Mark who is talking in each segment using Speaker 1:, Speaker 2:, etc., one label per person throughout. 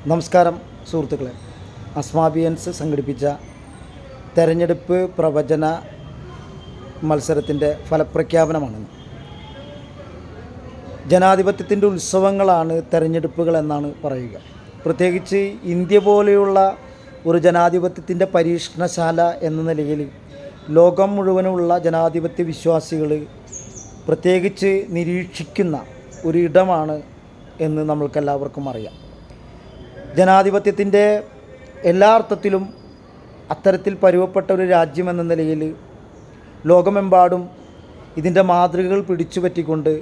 Speaker 1: നമസ്കാരം സുഹൃത്തുക്കളെ. അസ്മാബിയൻസ് സംഘടിപ്പിച്ച തെരഞ്ഞെടുപ്പ് പ്രവചന മത്സരത്തിൻ്റെ ഫലപ്രഖ്യാപനമാണ്. ജനാധിപത്യത്തിൻ്റെ ഉത്സവങ്ങളാണ് തെരഞ്ഞെടുപ്പുകൾ എന്നാണ് പറയുക. പ്രത്യേകിച്ച് ഇന്ത്യ പോലെയുള്ള ഒരു ജനാധിപത്യത്തിൻ്റെ പരീക്ഷണശാല എന്ന നിലയിൽ ലോകം മുഴുവനുള്ള ജനാധിപത്യ വിശ്വാസികൾ പ്രത്യേകിച്ച് നിരീക്ഷിക്കുന്ന ഒരു ഇടമാണ് എന്ന് നമ്മൾക്കെല്ലാവർക്കും അറിയാം. ജനാധിപത്യത്തിൻ്റെ എല്ലാ അർത്ഥത്തിലും അത്തരത്തിൽ പരുവപ്പെട്ട ഒരു രാജ്യമെന്ന നിലയിൽ ലോകമെമ്പാടും ഇതിൻ്റെ മാതൃകകൾ പിടിച്ചുപറ്റിക്കൊണ്ട്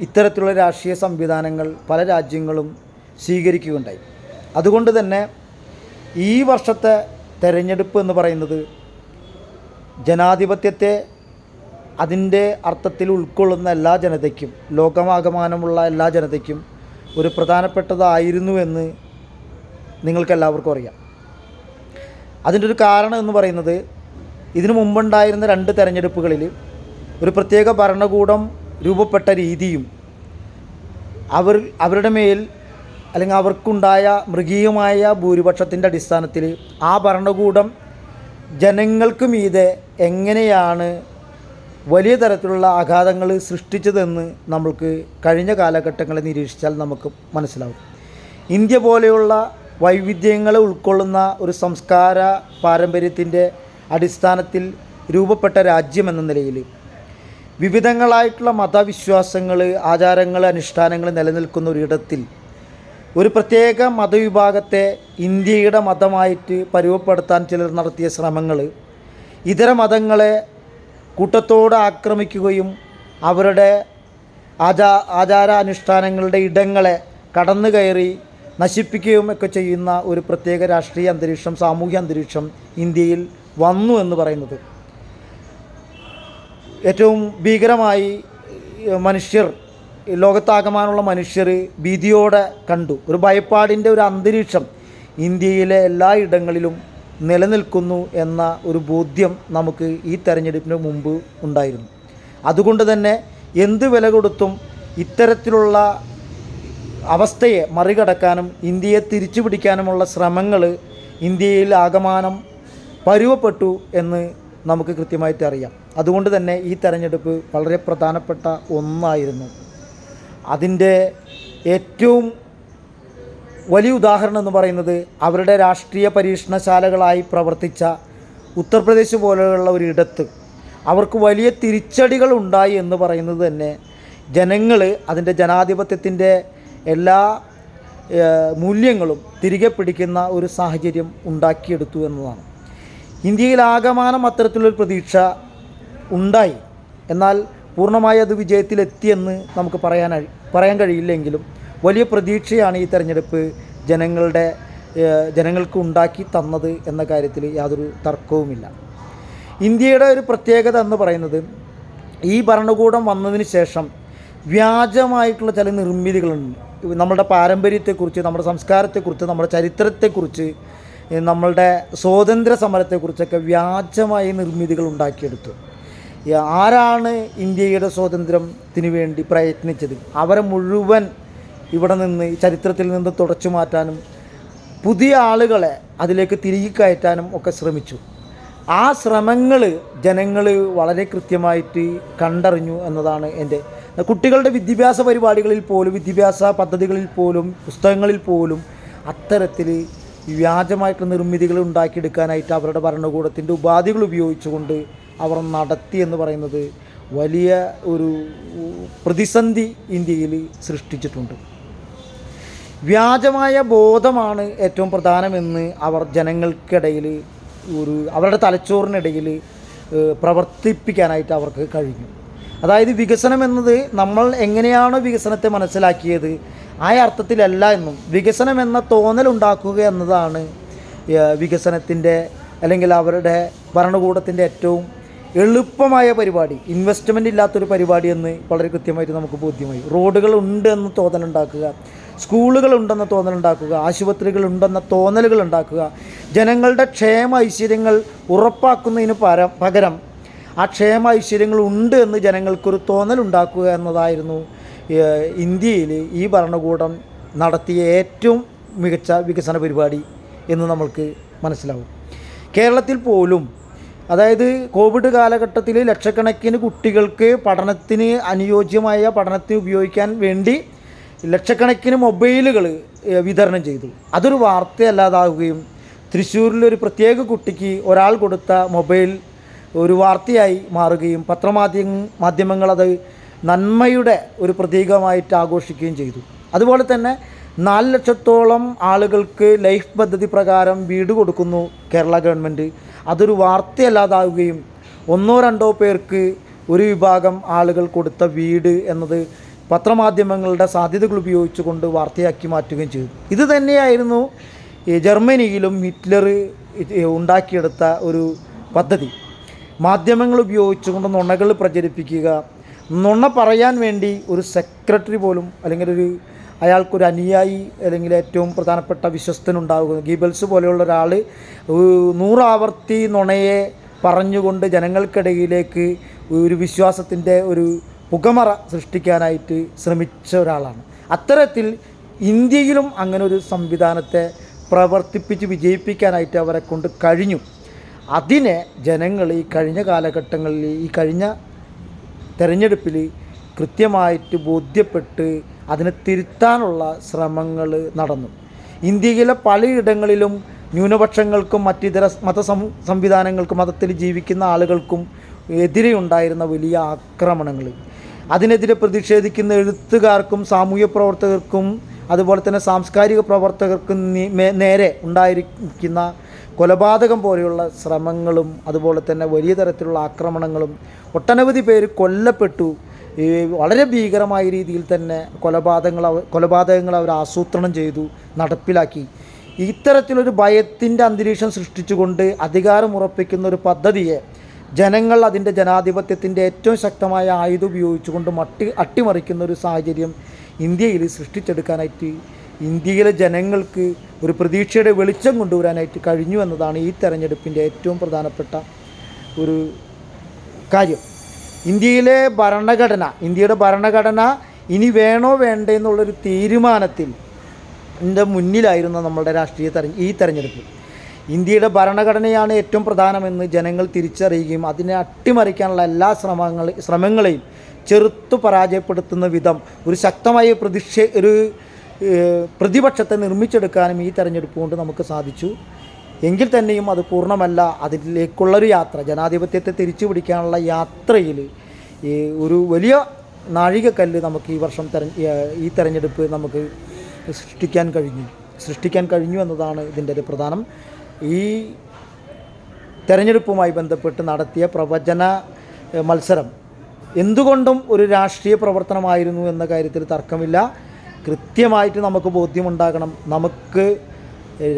Speaker 1: ഇത്തരത്തിലുള്ള രാഷ്ട്രീയ സംവിധാനങ്ങൾ പല രാജ്യങ്ങളും സ്വീകരിക്കുകയുണ്ടായി. അതുകൊണ്ട് തന്നെ ഈ വർഷത്തെ തെരഞ്ഞെടുപ്പ് എന്ന് പറയുന്നത് ജനാധിപത്യത്തെ അതിൻ്റെ അർത്ഥത്തിൽ ഉൾക്കൊള്ളുന്ന എല്ലാ ജനതയ്ക്കും, ലോകമാകമാനമുള്ള എല്ലാ ജനതയ്ക്കും ഒരു പ്രധാനപ്പെട്ടതായിരുന്നു എന്ന് നിങ്ങൾക്കെല്ലാവർക്കും അറിയാം. അതിൻ്റെ ഒരു കാരണം എന്ന് പറയുന്നത്, ഇതിനു മുമ്പുണ്ടായിരുന്ന 2 തെരഞ്ഞെടുപ്പുകളിൽ ഒരു പ്രത്യേക ഭരണകൂടം രൂപപ്പെട്ട രീതിയും അവരുടെ മേൽ അല്ലെങ്കിൽ അവർക്കുണ്ടായ മൃഗീയമായ ഭൂരിപക്ഷത്തിൻ്റെ അടിസ്ഥാനത്തിൽ ആ ഭരണകൂടം ജനങ്ങൾക്ക് മീതെ എങ്ങനെയാണ് വലിയ തരത്തിലുള്ള ആഘാതങ്ങൾ സൃഷ്ടിച്ചതെന്ന് നമ്മൾക്ക് കഴിഞ്ഞ കാലഘട്ടങ്ങളെ നിരീക്ഷിച്ചാൽ നമുക്ക് മനസ്സിലാവും. ഇന്ത്യ പോലെയുള്ള വൈവിധ്യങ്ങളെ ഉൾക്കൊള്ളുന്ന ഒരു സംസ്കാര പാരമ്പര്യത്തിൻ്റെ അടിസ്ഥാനത്തിൽ രൂപപ്പെട്ട രാജ്യമെന്ന നിലയിൽ വിവിധങ്ങളായിട്ടുള്ള മതവിശ്വാസങ്ങൾ, ആചാരങ്ങൾ, അനുഷ്ഠാനങ്ങൾ നിലനിൽക്കുന്ന ഒരിടത്തിൽ ഒരു പ്രത്യേക മതവിഭാഗത്തെ ഇന്ത്യയുടെ മതമായിട്ട് പരുവപ്പെടുത്താൻ ചിലർ നടത്തിയ ശ്രമങ്ങൾ ഇതര മതങ്ങളെ കൂട്ടത്തോടെ ആക്രമിക്കുകയും അവരുടെ ആചാരാനുഷ്ഠാനങ്ങളുടെ ഇടങ്ങളെ കടന്നു കയറി നശിപ്പിക്കുകയും ഒക്കെ ചെയ്യുന്ന ഒരു പ്രത്യേക രാഷ്ട്രീയ അന്തരീക്ഷം, സാമൂഹ്യ അന്തരീക്ഷം ഇന്ത്യയിൽ വന്നു എന്ന് പറയുന്നത് ഏറ്റവും ഭീകരമായി മനുഷ്യർ, ലോകത്താകമാനുള്ള മനുഷ്യർ ഭീതിയോടെ കണ്ടു. ഒരു ഭയപ്പാടിൻ്റെ ഒരു അന്തരീക്ഷം ഇന്ത്യയിലെ എല്ലാ ഇടങ്ങളിലും നിലനിൽക്കുന്നു എന്ന ഒരു ബോധ്യം നമുക്ക് ഈ തെരഞ്ഞെടുപ്പിന് മുമ്പ് ഉണ്ടായിരുന്നു. അതുകൊണ്ട് തന്നെ എന്ത് വില കൊടുത്തും ഇത്തരത്തിലുള്ള അവസ്ഥയെ മറികടക്കാനും ഇന്ത്യയെ തിരിച്ചു പിടിക്കാനുമുള്ള ശ്രമങ്ങൾ ഇന്ത്യയിൽ ആകമാനം പരുവപ്പെട്ടു എന്ന് നമുക്ക് കൃത്യമായിട്ട് അറിയാം. അതുകൊണ്ട് തന്നെ ഈ തെരഞ്ഞെടുപ്പ് വളരെ പ്രധാനപ്പെട്ട ഒന്നായിരുന്നു. അതിൻ്റെ ഏറ്റവും വലിയ ഉദാഹരണം എന്ന് പറയുന്നത് അവരുടെ രാഷ്ട്രീയ പരീക്ഷണശാലകളായി പ്രവർത്തിച്ച ഉത്തർപ്രദേശ് പോലെയുള്ള ഒരിടത്ത് അവർക്ക് വലിയ തിരിച്ചടികൾ ഉണ്ടായി എന്ന് പറയുന്നത് തന്നെ ജനങ്ങൾ അതിൻ്റെ ജനാധിപത്യത്തിൻ്റെ എല്ലാ മൂല്യങ്ങളും തിരികെ പിടിക്കുന്ന ഒരു സാഹചര്യം ഉണ്ടാക്കിയെടുത്തു എന്നതാണ്. ഇന്ത്യയിൽ ആകമാനം അത്തരത്തിലൊരു പ്രതീക്ഷ ഉണ്ടായി. എന്നാൽ പൂർണ്ണമായി അത് വിജയത്തിലെത്തിയെന്ന് നമുക്ക് പറയാൻ കഴിയില്ലെങ്കിലും വലിയ പ്രതീക്ഷയാണ് ഈ തെരഞ്ഞെടുപ്പ് ജനങ്ങൾക്ക് ഉണ്ടാക്കി തന്നത് എന്ന കാര്യത്തിൽ യാതൊരു തർക്കവുമില്ല. ഇന്ത്യയുടെ ഒരു പ്രത്യേകത എന്ന് പറയുന്നത്, ഈ ഭരണകൂടം വന്നതിന് ശേഷം വ്യാജമായിട്ടുള്ള ചില നിർമ്മിതികളുണ്ട്. നമ്മളുടെ പാരമ്പര്യത്തെക്കുറിച്ച്, നമ്മുടെ സംസ്കാരത്തെക്കുറിച്ച്, നമ്മുടെ ചരിത്രത്തെക്കുറിച്ച്, നമ്മളുടെ സ്വാതന്ത്ര്യ സമരത്തെക്കുറിച്ചൊക്കെ വ്യാജമായ നിർമ്മിതികൾ ഉണ്ടാക്കിയെടുത്തു. ആരാണ് ഇന്ത്യയുടെ സ്വാതന്ത്ര്യത്തിന് വേണ്ടി പ്രയത്നിച്ചത് അവരെ മുഴുവൻ ഇവിടെ നിന്ന്, ചരിത്രത്തിൽ നിന്ന് തുടച്ചു മാറ്റാനും പുതിയ ആളുകളെ അതിലേക്ക് തിരികെ കയറ്റാനും ഒക്കെ ശ്രമിച്ചു. ആ ശ്രമങ്ങൾ ജനങ്ങൾ വളരെ കൃത്യമായിട്ട് കണ്ടറിഞ്ഞു എന്നതാണ് എൻ്റെ. കുട്ടികളുടെ വിദ്യാഭ്യാസ പരിപാടികളിൽ പോലും, വിദ്യാഭ്യാസ പദ്ധതികളിൽ പോലും, പുസ്തകങ്ങളിൽ പോലും അത്തരത്തിൽ വ്യാജമായിട്ടുള്ള നിർമ്മിതികൾ ഉണ്ടാക്കിയെടുക്കാനായിട്ട് അവരുടെ ഭരണകൂടത്തിൻ്റെ ഉപാധികൾ ഉപയോഗിച്ചുകൊണ്ട് അവർ നടത്തി എന്ന് പറയുന്നത് വലിയ ഒരു പ്രതിസന്ധി ഇന്ത്യയിൽ സൃഷ്ടിച്ചിട്ടുണ്ട്. വ്യാജമായ ബോധമാണ് ഏറ്റവും പ്രധാനമെന്ന് അവർ ജനങ്ങൾക്കിടയിൽ അവരുടെ തലച്ചോറിനിടയിൽ പ്രവർത്തിപ്പിക്കാനായിട്ട് അവർക്ക് കഴിഞ്ഞു. അതായത് വികസനം എന്നത് നമ്മൾ എങ്ങനെയാണോ വികസനത്തെ മനസ്സിലാക്കിയത് ആ അർത്ഥത്തിലല്ല എന്നും, വികസനം എന്ന തോന്നലുണ്ടാക്കുക എന്നതാണ് വികസനത്തിൻ്റെ അല്ലെങ്കിൽ അവരുടെ ഭരണകൂടത്തിൻ്റെ ഏറ്റവും എളുപ്പമായ പരിപാടി, ഇൻവെസ്റ്റ്മെൻ്റ് ഇല്ലാത്തൊരു പരിപാടി എന്ന് വളരെ കൃത്യമായിട്ട് നമുക്ക് ബോധ്യമായി. റോഡുകളുണ്ട് എന്ന് തോന്നലുണ്ടാക്കുക, സ്കൂളുകളുണ്ടെന്ന തോന്നലുണ്ടാക്കുക, ആശുപത്രികളുണ്ടെന്ന തോന്നലുകൾ ഉണ്ടാക്കുക, ജനങ്ങളുടെ ക്ഷേമ ഐശ്വര്യങ്ങൾ ഉറപ്പാക്കുന്നതിന് പകരം ആ ക്ഷേമ ഐശ്വര്യങ്ങൾ ഉണ്ട് എന്ന് ജനങ്ങൾക്കൊരു തോന്നലുണ്ടാക്കുക എന്നതായിരുന്നു ഇന്ത്യയിൽ ഈ ഭരണകൂടം നടത്തിയ ഏറ്റവും മികച്ച വികസന പരിപാടി എന്ന് നമ്മൾക്ക് മനസ്സിലാവും. കേരളത്തിൽ പോലും അതായത് കോവിഡ് കാലഘട്ടത്തിൽ ലക്ഷക്കണക്കിന് കുട്ടികൾക്ക് പഠനത്തിന് അനുയോജ്യമായ പഠനത്തിന് ഉപയോഗിക്കാൻ വേണ്ടി ലക്ഷക്കണക്കിന് മൊബൈലുകൾ വിതരണം ചെയ്തു. അതൊരു വാർത്തയല്ലാതാവുകയും തൃശ്ശൂരിലൊരു പ്രത്യേക കുട്ടിക്ക് ഒരാൾ കൊടുത്ത മൊബൈൽ ഒരു വാർത്തയായി മാറുകയും മാധ്യമങ്ങളത് നന്മയുടെ ഒരു പ്രതീകമായിട്ട് ആഘോഷിക്കുകയും ചെയ്തു. അതുപോലെ തന്നെ 4 ലക്ഷത്തോളം ആളുകൾക്ക് ലൈഫ് പദ്ധതി പ്രകാരം വീട് കൊടുക്കുന്നു കേരള ഗവൺമെൻറ്. അതൊരു വാർത്തയല്ലാതാവുകയും 1-2 പേർക്ക് ഒരു വിഭാഗം ആളുകൾ കൊടുത്ത വീട് എന്നത് പത്രമാധ്യമങ്ങളുടെ സാധ്യതകൾ ഉപയോഗിച്ചുകൊണ്ട് വാർത്തയാക്കി മാറ്റുകയും ചെയ്തു. ഇത് തന്നെയായിരുന്നു ജർമ്മനിയിലും ഹിറ്റ്ലർ ഉണ്ടാക്കിയെടുത്ത ഒരു പദ്ധതി. മാധ്യമങ്ങൾ ഉപയോഗിച്ചുകൊണ്ട് നുണകൾ പ്രചരിപ്പിക്കുക, നുണ പറയാൻ വേണ്ടി ഒരു സെക്രട്ടറി പോലും അല്ലെങ്കിൽ അയാൾക്കൊരു അനുയായി അല്ലെങ്കിൽ ഏറ്റവും പ്രധാനപ്പെട്ട വിശ്വസ്തനുണ്ടാകുക. ഗീബൽസ് പോലെയുള്ള ഒരാൾ 100 ആവർത്തി നുണയെ പറഞ്ഞുകൊണ്ട് ജനങ്ങൾക്കിടയിലേക്ക് ഒരു വിശ്വാസത്തിൻ്റെ ഒരു പുകമറ സൃഷ്ടിക്കാനായിട്ട് ശ്രമിച്ച ഒരാളാണ്. അത്തരത്തിൽ ഇന്ത്യയിലും അങ്ങനെ ഒരു സംവിധാനത്തെ പ്രവർത്തിപ്പിച്ച് വിജയിപ്പിക്കാനായിട്ട് അവരെ കൊണ്ട് കഴിഞ്ഞു. അതിനെ ജനങ്ങൾ ഈ കഴിഞ്ഞ കാലഘട്ടങ്ങളിൽ ഈ കഴിഞ്ഞ തെരഞ്ഞെടുപ്പിൽ കൃത്യമായിട്ട് ബോധ്യപ്പെട്ട് അതിനെ തിരുത്താനുള്ള ശ്രമങ്ങൾ നടന്നു. ഇന്ത്യയിലെ പലയിടങ്ങളിലും ന്യൂനപക്ഷങ്ങൾക്കും മറ്റിതര സംവിധാനങ്ങൾക്കും മതത്തിൽ ജീവിക്കുന്ന ആളുകൾക്കും എതിരെ ഉണ്ടായിരുന്ന വലിയ ആക്രമണങ്ങൾ, അതിനെതിരെ പ്രതിഷേധിക്കുന്ന എഴുത്തുകാർക്കും സാമൂഹ്യ പ്രവർത്തകർക്കും അതുപോലെ തന്നെ സാംസ്കാരിക പ്രവർത്തകർക്കും നേരെ ഉണ്ടായിരിക്കുന്ന കൊലപാതകം പോലെയുള്ള ശ്രമങ്ങളും അതുപോലെ തന്നെ വലിയ തരത്തിലുള്ള ആക്രമണങ്ങളും, ഒട്ടനവധി പേര് കൊല്ലപ്പെട്ടു. വളരെ ഭീകരമായ രീതിയിൽ തന്നെ കൊലപാതകങ്ങൾ അവർ ആസൂത്രണം ചെയ്തു, നടപ്പിലാക്കി. ഇത്തരത്തിലൊരു ഭയത്തിൻ്റെ അന്തരീക്ഷം സൃഷ്ടിച്ചുകൊണ്ട് അധികാരം ഉറപ്പിക്കുന്ന ഒരു പദ്ധതിയെ ജനങ്ങൾ അതിൻ്റെ ജനാധിപത്യത്തിൻ്റെ ഏറ്റവും ശക്തമായ ആയുധം ഉപയോഗിച്ചുകൊണ്ട് അട്ടിമറിക്കുന്ന ഒരു സാഹചര്യം ഇന്ത്യയിൽ സൃഷ്ടിച്ചെടുക്കാനായിട്ട് ഇന്ത്യയിലെ ജനങ്ങൾക്ക് ഒരു പ്രതീക്ഷയുടെ വെളിച്ചം കൊണ്ടുവരാനായിട്ട് കഴിഞ്ഞു എന്നതാണ് ഈ തെരഞ്ഞെടുപ്പിൻ്റെ ഏറ്റവും പ്രധാനപ്പെട്ട ഒരു കാര്യം. ഇന്ത്യയുടെ ഭരണഘടന ഇനി വേണോ വേണ്ടേ എന്നുള്ളൊരു തീരുമാനത്തിൽ മുന്നിലായിരുന്നു നമ്മളുടെ ഈ തെരഞ്ഞെടുപ്പ്. ഇന്ത്യയുടെ ഭരണഘടനയാണ് ഏറ്റവും പ്രധാനമെന്ന് ജനങ്ങൾ തിരിച്ചറിയുകയും അതിനെ അട്ടിമറിക്കാനുള്ള എല്ലാ ശ്രമങ്ങളെയും ചെറുത്തു പരാജയപ്പെടുത്തുന്ന വിധം ഒരു ശക്തമായ പ്രതിപക്ഷത്തെ നിർമ്മിച്ചെടുക്കാനും ഈ തെരഞ്ഞെടുപ്പ് കൊണ്ട് നമുക്ക് സാധിച്ചു. എങ്കിൽ തന്നെയും അത് പൂർണ്ണമല്ല. അതിലേക്കുള്ളൊരു യാത്ര, ജനാധിപത്യത്തെ തിരിച്ചു പിടിക്കാനുള്ള യാത്രയിൽ ഒരു വലിയ നാഴികക്കല്ല് നമുക്ക് ഈ വർഷം ഈ തെരഞ്ഞെടുപ്പ് നമുക്ക് സൃഷ്ടിക്കാൻ കഴിഞ്ഞു എന്നതാണ് ഇതിൻ്റെ ഒരു പ്രധാനം. ഈ തെരഞ്ഞെടുപ്പുമായി ബന്ധപ്പെട്ട് നടത്തിയ പ്രവചന മത്സരം എന്തുകൊണ്ടും ഒരു രാഷ്ട്രീയ പ്രവർത്തനമായിരുന്നു എന്ന കാര്യത്തിൽ തർക്കമില്ല. കൃത്യമായിട്ട് നമുക്ക് ബോധ്യമുണ്ടാകണം. നമുക്ക്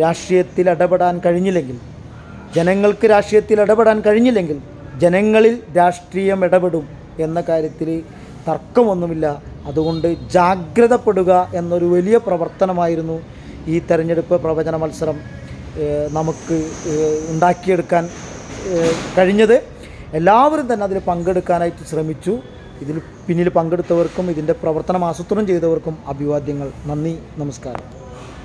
Speaker 1: രാഷ്ട്രീയത്തിൽ ഇടപെടാൻ കഴിഞ്ഞില്ലെങ്കിൽ, ജനങ്ങൾക്ക് രാഷ്ട്രീയത്തിൽ ഇടപെടാൻ കഴിഞ്ഞില്ലെങ്കിൽ ജനങ്ങളിൽ രാഷ്ട്രീയം ഇടപെടും എന്ന കാര്യത്തിൽ തർക്കമൊന്നുമില്ല. അതുകൊണ്ട് ജാഗ്രതപ്പെടുക എന്നൊരു വലിയ പ്രവർത്തനമായിരുന്നു ഈ തെരഞ്ഞെടുപ്പ് പ്രവചന മത്സരം നമുക്ക് ഉണ്ടാക്കിയെടുക്കാൻ കഴിഞ്ഞത്. എല്ലാവരും തന്നെ അതിൽ പങ്കെടുക്കാനായിട്ട് ശ്രമിച്ചു. ഇതിൽ പിന്നിൽ പങ്കെടുത്തവർക്കും ഇതിൻ്റെ പ്രവർത്തനം ആസൂത്രണം ചെയ്തവർക്കും അഭിവാദ്യങ്ങൾ. നന്ദി, നമസ്കാരം.